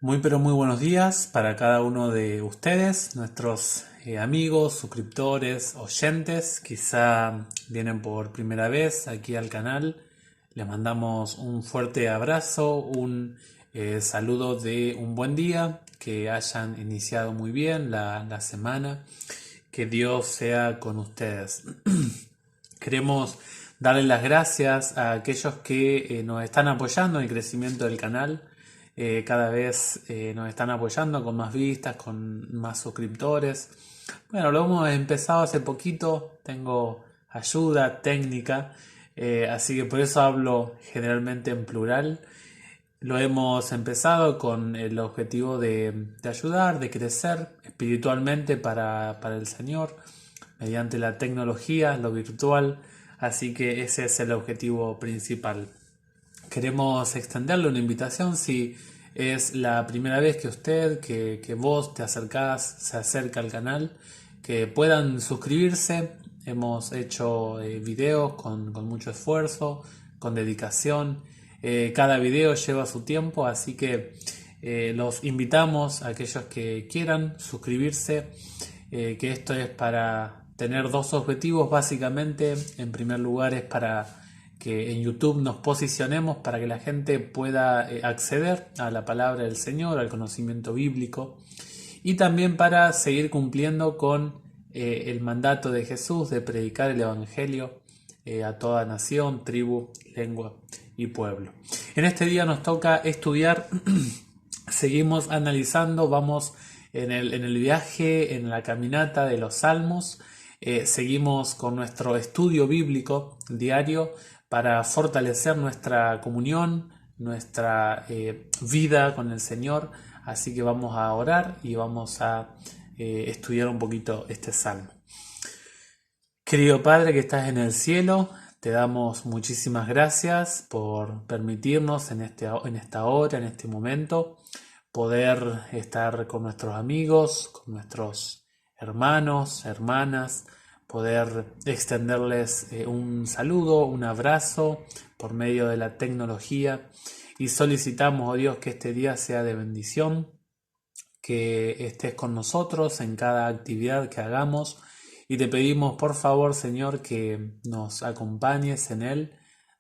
Muy pero muy buenos días para cada uno de ustedes, nuestros amigos, suscriptores, oyentes, quizá vienen por primera vez aquí al canal. Les mandamos un fuerte abrazo, un saludo de un buen día, que hayan iniciado muy bien la semana, que Dios sea con ustedes. Queremos darle las gracias a aquellos que nos están apoyando en el crecimiento del canal. Cada vez nos están apoyando con más vistas, con más suscriptores. Bueno, lo hemos empezado hace poquito, tengo ayuda técnica, así que por eso hablo generalmente en plural. Lo hemos empezado con el objetivo de ayudar, de crecer espiritualmente para el Señor, mediante la tecnología, lo virtual, así que ese es el objetivo principal. Queremos extenderle una invitación si es la primera vez que usted, que vos te acercás, se acerca al canal, que puedan suscribirse. Hemos hecho videos con mucho esfuerzo, con dedicación. Cada video lleva su tiempo, así que los invitamos a aquellos que quieran suscribirse, que esto es para tener dos objetivos básicamente. En primer lugar es para que en YouTube nos posicionemos para que la gente pueda acceder a la palabra del Señor, al conocimiento bíblico, y también para seguir cumpliendo con el mandato de Jesús de predicar el Evangelio a toda nación, tribu, lengua y pueblo. En este día nos toca estudiar, seguimos analizando, vamos en el viaje, en la caminata de los Salmos, seguimos con nuestro estudio bíblico diario para fortalecer nuestra comunión, nuestra vida con el Señor. Así que vamos a orar y vamos a estudiar un poquito este salmo. Querido Padre que estás en el cielo, te damos muchísimas gracias por permitirnos en esta hora, en este momento, poder estar con nuestros amigos, con nuestros hermanos, hermanas, poder extenderles un saludo, un abrazo por medio de la tecnología, y solicitamos, oh Dios, que este día sea de bendición, que estés con nosotros en cada actividad que hagamos, y te pedimos por favor, Señor, que nos acompañes en él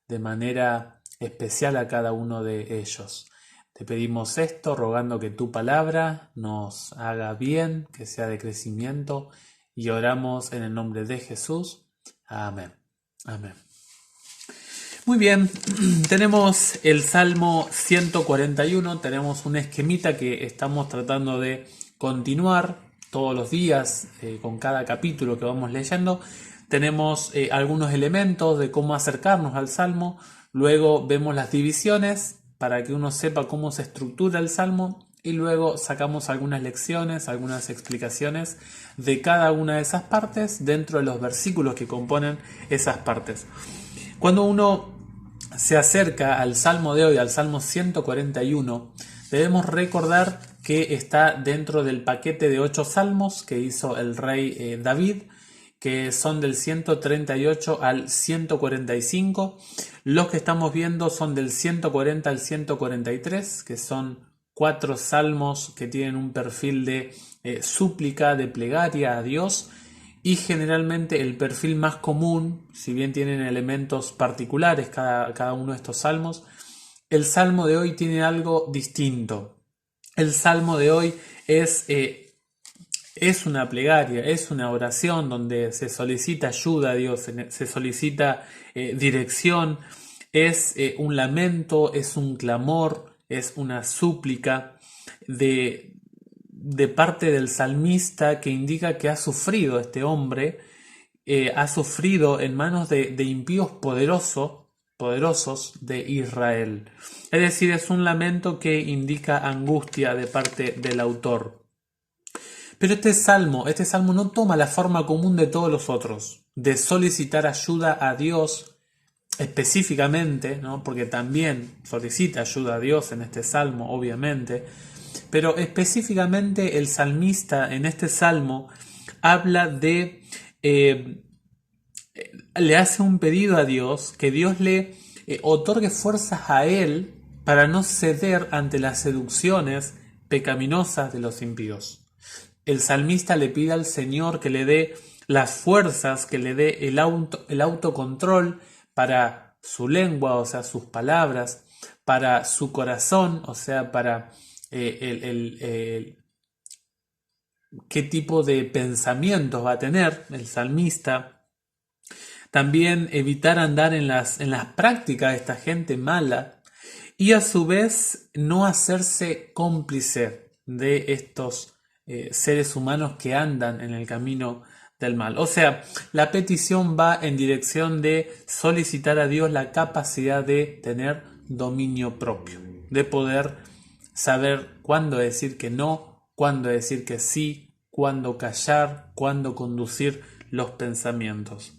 de manera especial a cada uno de ellos. Te pedimos esto rogando que tu palabra nos haga bien, que sea de crecimiento, y oramos en el nombre de Jesús. Amén. Amén. Muy bien, tenemos el Salmo 141, tenemos un esquemita que estamos tratando de continuar todos los días con cada capítulo que vamos leyendo. Tenemos algunos elementos de cómo acercarnos al Salmo, luego vemos las divisiones para que uno sepa cómo se estructura el Salmo, y luego sacamos algunas lecciones, algunas explicaciones de cada una de esas partes dentro de los versículos que componen esas partes. Cuando uno se acerca al Salmo de hoy, al Salmo 141, debemos recordar que está dentro del paquete de 8 salmos que hizo el rey David, que son del 138 al 145. Los que estamos viendo son del 140 al 143, que son 4 salmos que tienen un perfil de súplica, de plegaria a Dios, y generalmente el perfil más común, si bien tienen elementos particulares cada uno de estos salmos, el salmo de hoy tiene algo distinto. El salmo de hoy es una plegaria, es una oración donde se solicita ayuda a Dios, se solicita dirección, es un lamento, es un clamor, es una súplica de parte del salmista, que indica que ha sufrido este hombre, ha sufrido en manos de impíos poderosos de Israel. Es decir, es un lamento que indica angustia de parte del autor. Pero este salmo no toma la forma común de todos los otros, de solicitar ayuda a Dios específicamente, ¿no? Porque también solicita ayuda a Dios en este salmo, obviamente, pero específicamente el salmista en este salmo habla de, le hace un pedido a Dios, que Dios le otorgue fuerzas a él para no ceder ante las seducciones pecaminosas de los impíos. El salmista le pide al Señor que le dé las fuerzas, que le dé el autocontrol para su lengua, o sea, sus palabras, para su corazón, o sea, para qué tipo de pensamientos va a tener el salmista. También evitar andar en las prácticas de esta gente mala y a su vez no hacerse cómplice de estos seres humanos que andan en el camino del mal. O sea, la petición va en dirección de solicitar a Dios la capacidad de tener dominio propio, de poder saber cuándo decir que no, cuándo decir que sí, cuándo callar, cuándo conducir los pensamientos.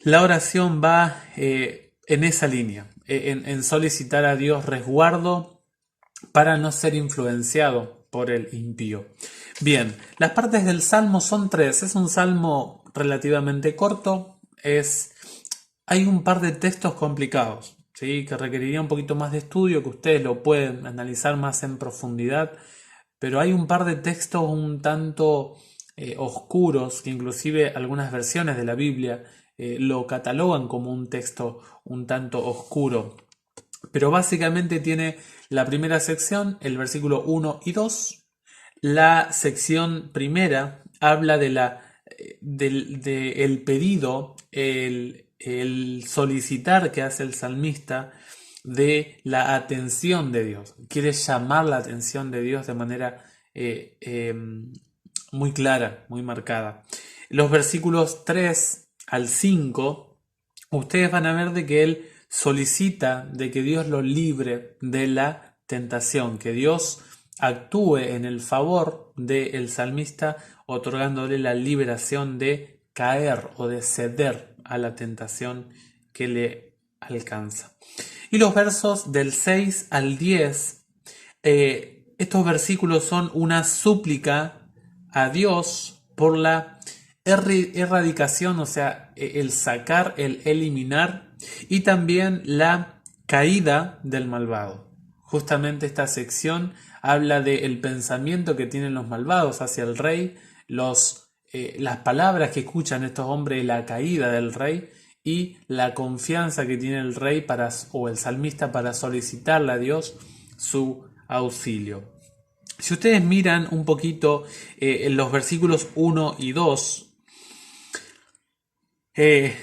La oración va en esa línea, en solicitar a Dios resguardo para no ser influenciado por el impío. Bien, las partes del salmo son 3, es un salmo relativamente corto, hay un par de textos complicados, ¿sí? Que requeriría un poquito más de estudio, que ustedes lo pueden analizar más en profundidad, pero hay un par de textos un tanto oscuros, que inclusive algunas versiones de la Biblia lo catalogan como un texto un tanto oscuro. Pero básicamente tiene la primera sección, el versículo 1 y 2. La sección primera habla de el pedido, el solicitar que hace el salmista de la atención de Dios. Quiere llamar la atención de Dios de manera muy clara, muy marcada. Los versículos 3 al 5, ustedes van a ver de que él solicita de que Dios lo libre de la tentación, que Dios actúe en el favor del salmista, otorgándole la liberación de caer o de ceder a la tentación que le alcanza. Y los versos del 6 al 10, estos versículos son una súplica a Dios por la erradicación, o sea, el sacar, el eliminar, y también la caída del malvado. Justamente esta sección habla del pensamiento que tienen los malvados hacia el rey, las palabras que escuchan estos hombres, la caída del rey y la confianza que tiene el rey o el salmista para solicitarle a Dios su auxilio. Si ustedes miran un poquito en los versículos 1 y 2,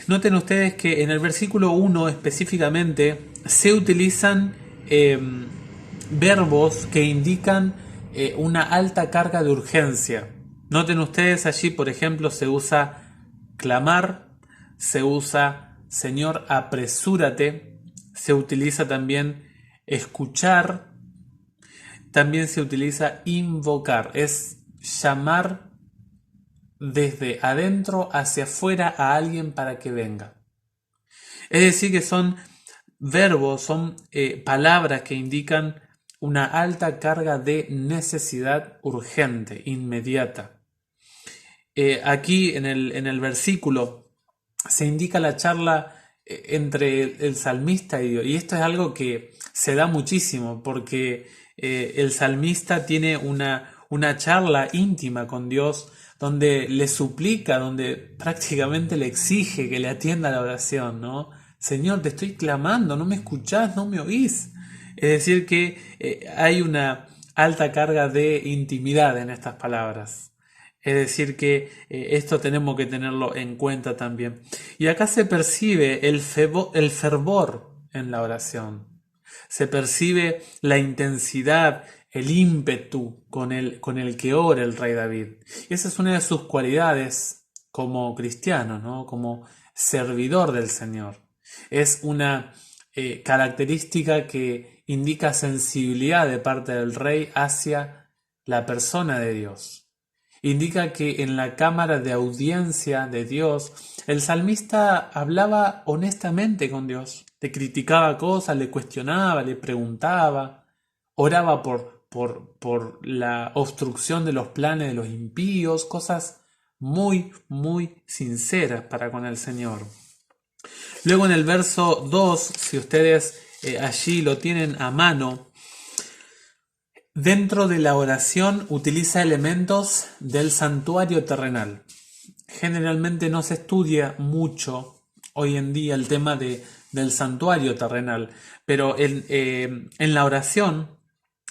noten ustedes que en el versículo 1 específicamente se utilizan verbos que indican una alta carga de urgencia. Noten ustedes allí, por ejemplo, se usa clamar, se usa Señor, apresúrate, se utiliza también escuchar, también se utiliza invocar, es llamar desde adentro hacia afuera a alguien para que venga. Es decir, que son verbos, son palabras que indican una alta carga de necesidad urgente, inmediata. Aquí en el versículo se indica la charla entre el salmista y Dios, y esto es algo que se da muchísimo porque el salmista tiene una charla íntima con Dios donde le suplica, donde prácticamente le exige que le atienda la oración, ¿no? Señor, te estoy clamando, no me escuchás, no me oís. Es decir, que hay una alta carga de intimidad en estas palabras. Es decir, que esto tenemos que tenerlo en cuenta también. Y acá se percibe el fervor en la oración. Se percibe la intensidad, el ímpetu con el que ora el rey David. Y esa es una de sus cualidades como cristiano, ¿no? Como servidor del Señor. Es una característica que indica sensibilidad de parte del rey hacia la persona de Dios. Indica que en la cámara de audiencia de Dios, el salmista hablaba honestamente con Dios. Le criticaba cosas, le cuestionaba, le preguntaba, oraba por la obstrucción de los planes de los impíos, cosas muy, muy sinceras para con el Señor. Luego en el verso 2, si ustedes allí lo tienen a mano, Dentro de la oración utiliza elementos del santuario terrenal. Generalmente no se estudia mucho hoy en día el tema del santuario terrenal, pero en la oración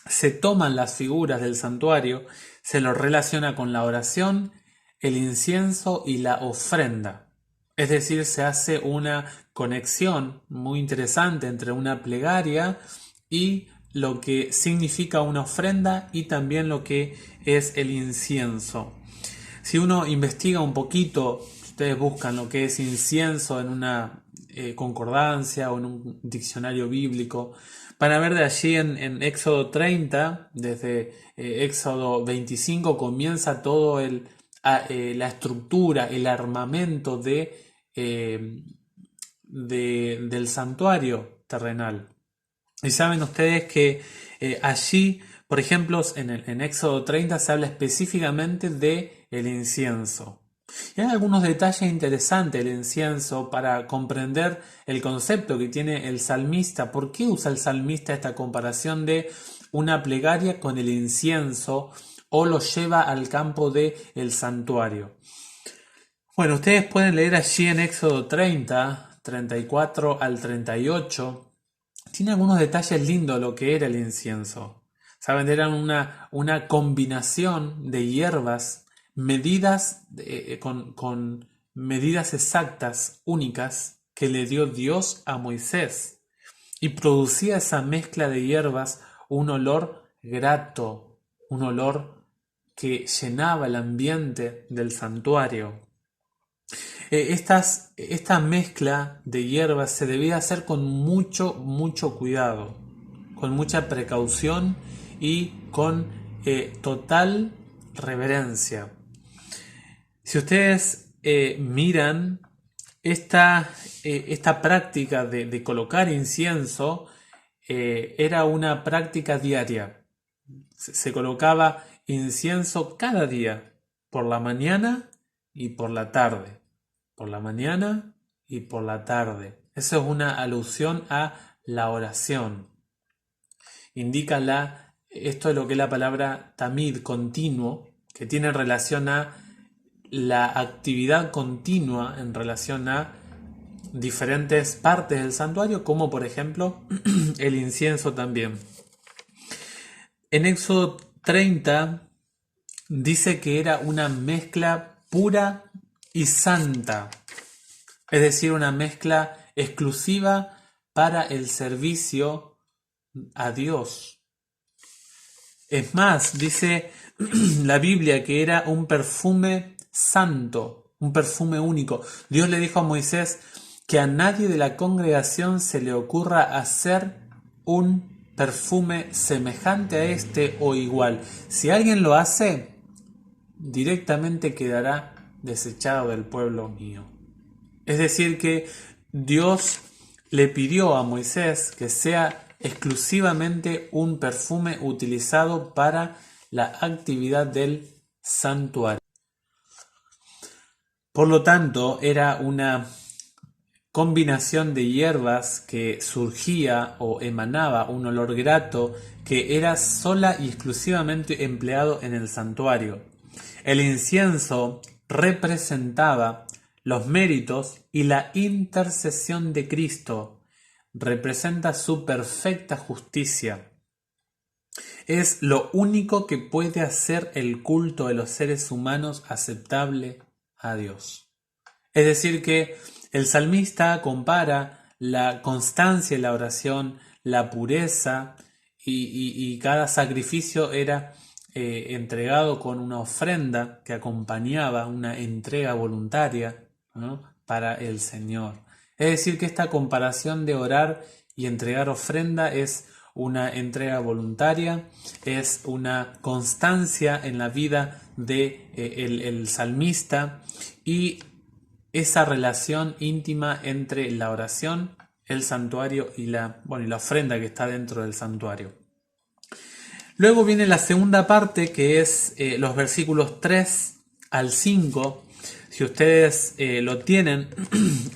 se toman las figuras del santuario, se lo relaciona con la oración, el incienso y la ofrenda. Es decir, se hace una conexión muy interesante entre una plegaria y lo que significa una ofrenda y también lo que es el incienso. Si uno investiga un poquito, ustedes buscan lo que es incienso en una concordancia o en un diccionario bíblico, para ver de allí en Éxodo 30, desde Éxodo 25 comienza todo la estructura, el armamento del santuario terrenal. Y saben ustedes que allí, por ejemplo, en Éxodo 30 se habla específicamente de el incienso. Y hay algunos detalles interesantes del incienso para comprender el concepto que tiene el salmista. ¿Por qué usa el salmista esta comparación de una plegaria con el incienso o lo lleva al campo del santuario? Bueno, ustedes pueden leer allí en Éxodo 30, 34 al 38. Tiene algunos detalles lindos lo que era el incienso. Saben, eran una combinación de hierbas medidas con medidas exactas, únicas, que le dio Dios a Moisés. Y producía esa mezcla de hierbas un olor grato, un olor que llenaba el ambiente del santuario. Esta mezcla de hierbas se debía hacer con mucho cuidado, con mucha precaución y con total reverencia. Si ustedes miran esta práctica de colocar incienso, era una práctica diaria. Se colocaba incienso cada día, por la mañana y por la tarde. Por la mañana y por la tarde. Eso es una alusión a la oración. Indica esto es lo que es la palabra tamid, continuo, que tiene relación a la actividad continua en relación a diferentes partes del santuario, como por ejemplo el incienso también. En Éxodo 30 dice que era una mezcla pura y santa, es decir, una mezcla exclusiva para el servicio a Dios. Es más, dice la Biblia que era un perfume santo, un perfume único. Dios le dijo a Moisés que a nadie de la congregación se le ocurra hacer un perfume semejante a este o igual. Si alguien lo hace, directamente quedará desechado del pueblo mío. Es decir, que Dios le pidió a Moisés que sea exclusivamente un perfume utilizado para la actividad del santuario. Por lo tanto, era una combinación de hierbas que surgía o emanaba un olor grato que era sola y exclusivamente empleado en el santuario. El incienso representaba los méritos y la intercesión de Cristo, representa su perfecta justicia. Es lo único que puede hacer el culto de los seres humanos aceptable a Dios. Es decir, que el salmista compara la constancia en la oración, la pureza y cada sacrificio era entregado con una ofrenda que acompañaba una entrega voluntaria, ¿no?, para el Señor. Es decir, que esta comparación de orar y entregar ofrenda es una entrega voluntaria, es una constancia en la vida de el salmista y esa relación íntima entre la oración, el santuario y la ofrenda que está dentro del santuario. Luego viene la segunda parte, que es los versículos 3 al 5. Si ustedes lo tienen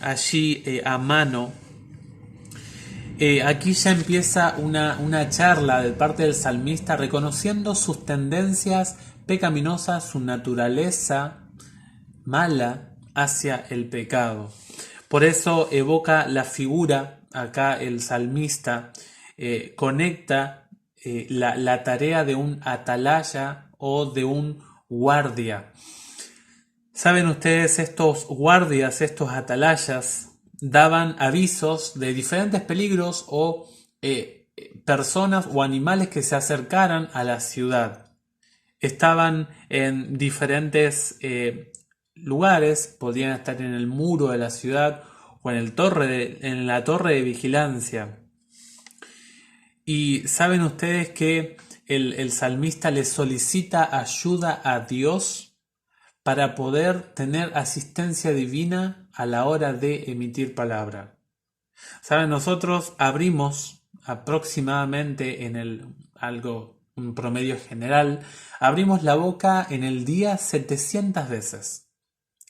allí a mano, Aquí ya empieza una charla de parte del salmista reconociendo sus tendencias pecaminosas, su naturaleza mala hacia el pecado. Por eso evoca la figura, acá el salmista conecta la tarea de un atalaya o de un guardia. Saben ustedes, estos guardias, estos atalayas, daban avisos de diferentes peligros o personas o animales que se acercaran a la ciudad. Estaban en diferentes lugares, podían estar en el muro de la ciudad o en la torre de vigilancia. Y saben ustedes que el salmista le solicita ayuda a Dios para poder tener asistencia divina a la hora de emitir palabra. Saben, nosotros abrimos aproximadamente un promedio general, abrimos la boca en el día 700 veces.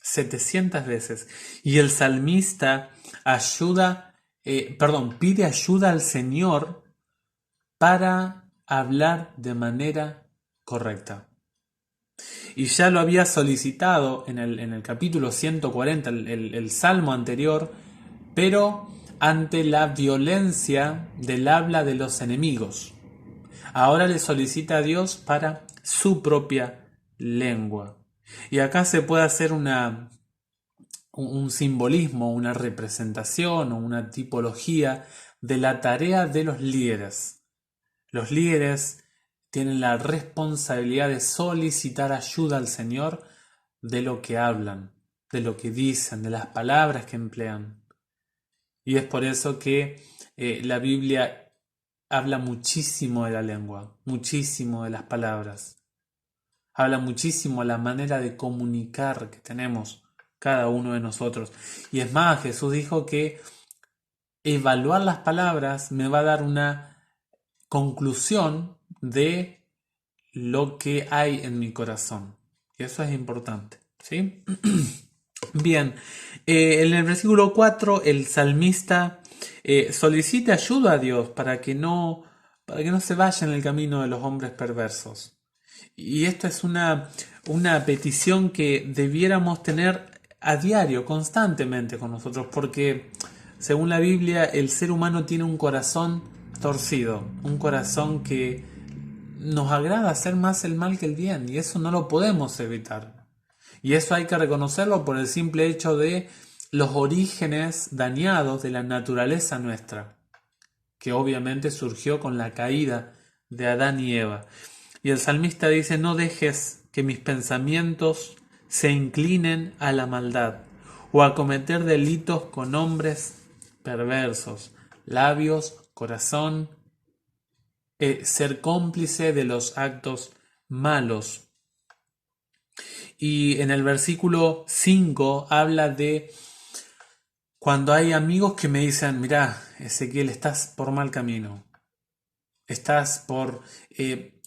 700 veces. Y el salmista pide ayuda al Señor para hablar de manera correcta. Y ya lo había solicitado en el capítulo 140, el salmo anterior, pero ante la violencia del habla de los enemigos. Ahora le solicita a Dios para su propia lengua. Y acá se puede hacer un simbolismo, una representación o una tipología de la tarea de los líderes. Los líderes tienen la responsabilidad de solicitar ayuda al Señor de lo que hablan, de lo que dicen, de las palabras que emplean. Y es por eso que la Biblia habla muchísimo de la lengua, muchísimo de las palabras. Habla muchísimo de la manera de comunicar que tenemos cada uno de nosotros. Y es más, Jesús dijo que evaluar las palabras me va a dar una conclusión de lo que hay en mi corazón. Y eso es importante, ¿sí? Bien, en el versículo 4 el salmista solicita ayuda a Dios para que no se vaya en el camino de los hombres perversos. Y esto es una petición que debiéramos tener a diario, constantemente con nosotros, porque según la Biblia el ser humano tiene un corazón torcido, un corazón que nos agrada hacer más el mal que el bien, y eso no lo podemos evitar. Y eso hay que reconocerlo por el simple hecho de los orígenes dañados de la naturaleza nuestra, que obviamente surgió con la caída de Adán y Eva. Y el salmista dice: no dejes que mis pensamientos se inclinen a la maldad o a cometer delitos con hombres perversos, labios, corazón, ser cómplice de los actos malos. Y en el versículo 5 habla de cuando hay amigos que me dicen: mirá, Ezequiel, estás por mal camino, estás por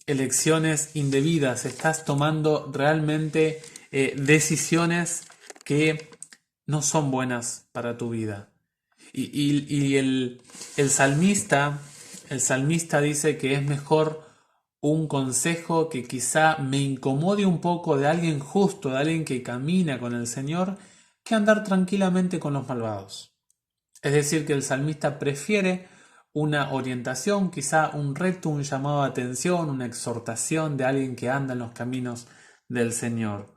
elecciones indebidas, estás tomando realmente decisiones que no son buenas para tu vida. Y el salmista dice que es mejor un consejo que quizá me incomode un poco de alguien justo, de alguien que camina con el Señor, que andar tranquilamente con los malvados. Es decir, que el salmista prefiere una orientación, quizá un reto, un llamado de atención, una exhortación de alguien que anda en los caminos del Señor.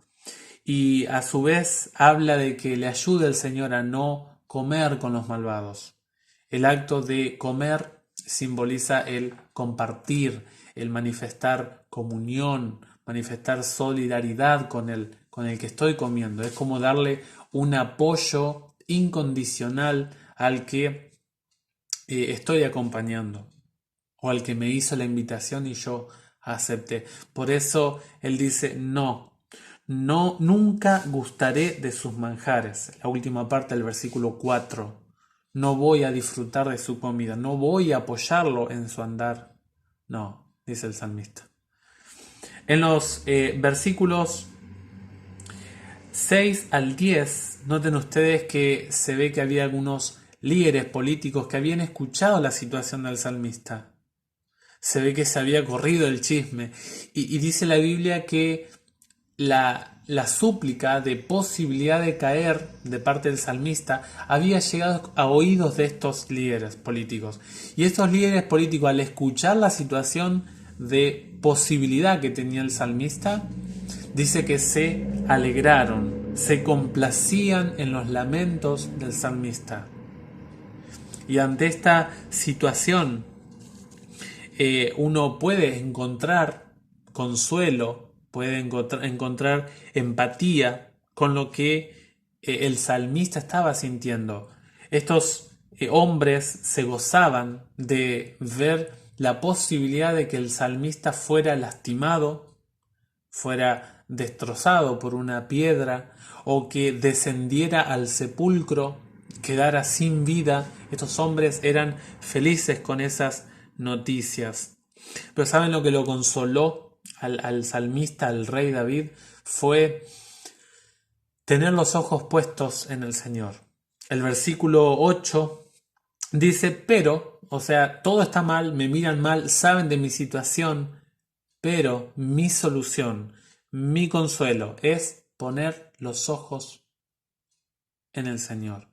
Y a su vez habla de que le ayude el Señor a no comer con los malvados. El acto de comer simboliza el compartir, el manifestar comunión, manifestar solidaridad con el que estoy comiendo. Es como darle un apoyo incondicional al que estoy acompañando o al que me hizo la invitación y yo acepté. Por eso él dice: nunca gustaré de sus manjares. La última parte del versículo 4. No voy a disfrutar de su comida, no voy a apoyarlo en su andar. No, dice el salmista. En los versículos 6 al 10, noten ustedes que se ve que había algunos líderes políticos que habían escuchado la situación del salmista. Se ve que se había corrido el chisme. Y dice la Biblia que la súplica de posibilidad de caer de parte del salmista había llegado a oídos de estos líderes políticos. Y estos líderes políticos, al escuchar la situación de posibilidad que tenía el salmista, dice que se alegraron, se complacían en los lamentos del salmista. Y ante esta situación, uno puede encontrar consuelo, puede encontrar empatía con lo que el salmista estaba sintiendo. Estos hombres se gozaban de ver la posibilidad de que el salmista fuera lastimado, fuera destrozado por una piedra, o que descendiera al sepulcro, quedara sin vida. Estos hombres eran felices con esas noticias. Pero ¿saben lo que lo consoló al salmista, al rey David? Fue tener los ojos puestos en el Señor. El versículo 8 dice, pero, o sea, todo está mal, me miran mal, saben de mi situación, pero mi solución, mi consuelo es poner los ojos en el Señor.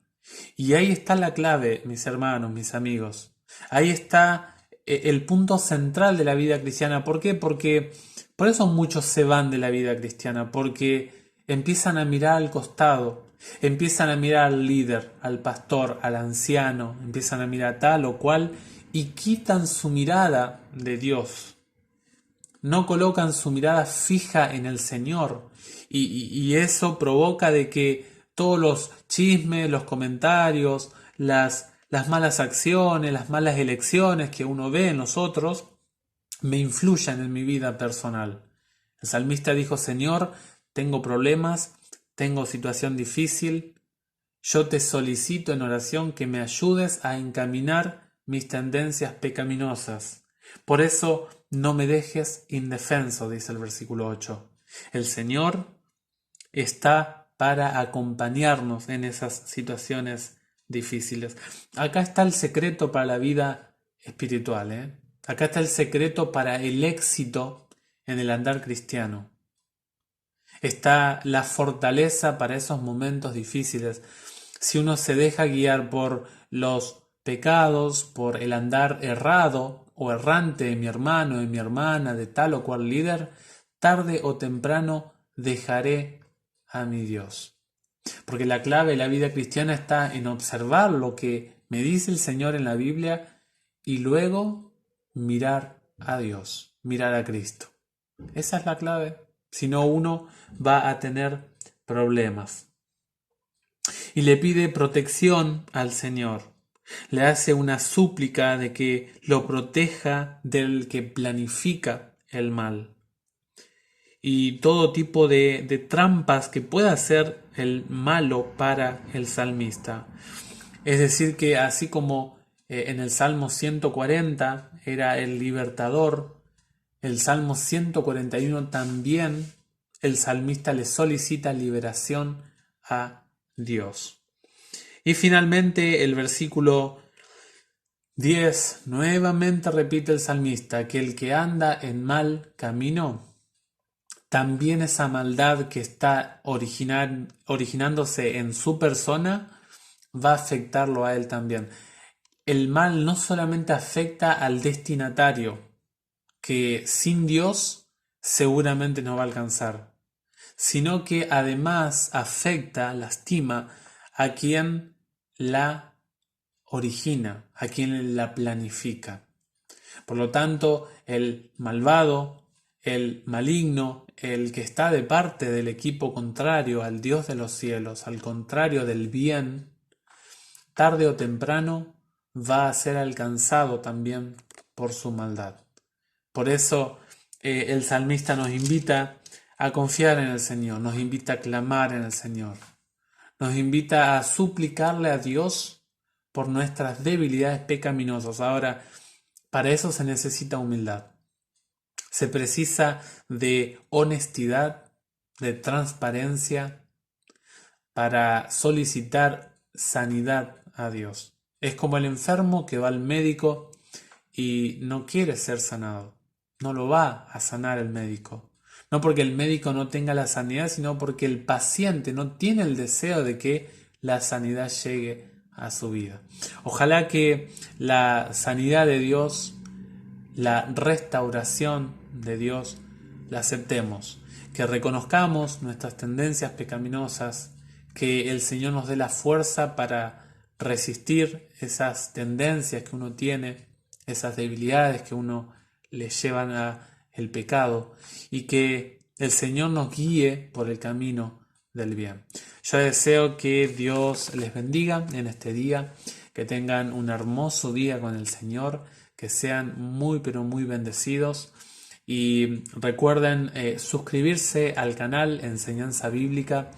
Y ahí está la clave, mis hermanos, mis amigos. Ahí está el punto central de la vida cristiana. ¿Por qué? Porque por eso muchos se van de la vida cristiana, porque empiezan a mirar al costado, empiezan a mirar al líder, al pastor, al anciano, empiezan a mirar tal o cual y quitan su mirada de Dios. No colocan su mirada fija en el Señor y eso provoca de que todos los chismes, los comentarios, las malas acciones, las malas elecciones que uno ve en los otros, me influyan en mi vida personal. El salmista dijo, Señor, tengo problemas, tengo situación difícil, yo te solicito en oración que me ayudes a encaminar mis tendencias pecaminosas. Por eso no me dejes indefenso, dice el versículo 8. El Señor está para acompañarnos en esas situaciones difíciles. Acá está el secreto para la vida espiritual, ¿eh? Acá está el secreto para el éxito en el andar cristiano. Está la fortaleza para esos momentos difíciles. Si uno se deja guiar por los pecados, por el andar errado o errante de mi hermano, de mi hermana, de tal o cual líder, tarde o temprano dejaré a mi Dios. Porque la clave de la vida cristiana está en observar lo que me dice el Señor en la Biblia y luego mirar a Dios, mirar a Cristo. Esa es la clave. Si no, uno va a tener problemas. Y le pide protección al Señor. Le hace una súplica de que lo proteja del que planifica el mal. Y todo tipo de trampas que pueda hacer el malo para el salmista. Es decir, que así como en el Salmo 140 era el libertador, el Salmo 141 también el salmista le solicita liberación a Dios. Y finalmente el versículo 10 nuevamente repite el salmista que el que anda en mal camino, también esa maldad que está originándose en su persona va a afectarlo a él también. El mal no solamente afecta al destinatario, que sin Dios seguramente no va a alcanzar, sino que además afecta, lastima a quien la origina, a quien la planifica. Por lo tanto, el malvado, el maligno, el que está de parte del equipo contrario al Dios de los cielos, al contrario del bien, tarde o temprano va a ser alcanzado también por su maldad. Por eso el salmista nos invita a confiar en el Señor, nos invita a clamar en el Señor, nos invita a suplicarle a Dios por nuestras debilidades pecaminosas. Ahora, para eso se necesita humildad, se precisa de honestidad, de transparencia para solicitar sanidad a Dios. Es como el enfermo que va al médico y no quiere ser sanado. No lo va a sanar el médico. No porque el médico no tenga la sanidad, sino porque el paciente no tiene el deseo de que la sanidad llegue a su vida. Ojalá que la sanidad de Dios, la restauración de Dios, la aceptemos, que reconozcamos nuestras tendencias pecaminosas, que el Señor nos dé la fuerza para resistir esas tendencias que uno tiene, esas debilidades que uno le llevan a el pecado, y que el Señor nos guíe por el camino del bien. Yo deseo que Dios les bendiga en este día, que tengan un hermoso día con el Señor, que sean muy pero muy bendecidos, y recuerden suscribirse al canal Enseñanza Bíblica.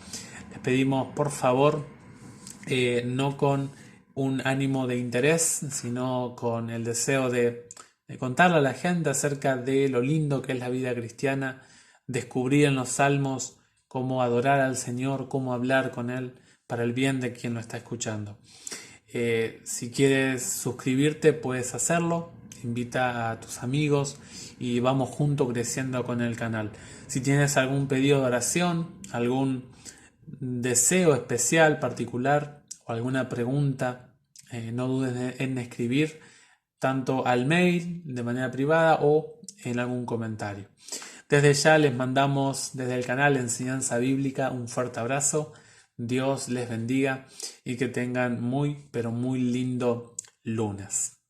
Les pedimos por favor, no con un ánimo de interés, sino con el deseo de contarle a la gente acerca de lo lindo que es la vida cristiana, descubrir en los salmos cómo adorar al Señor, cómo hablar con Él para el bien de quien lo está escuchando. Si quieres suscribirte, puedes hacerlo. Invita a tus amigos y vamos juntos creciendo con el canal. Si tienes algún pedido de oración, algún deseo especial, particular o alguna pregunta, no dudes en escribir tanto al mail de manera privada o en algún comentario. Desde ya les mandamos desde el canal Enseñanza Bíblica un fuerte abrazo. Dios les bendiga y que tengan muy, pero muy lindo lunes.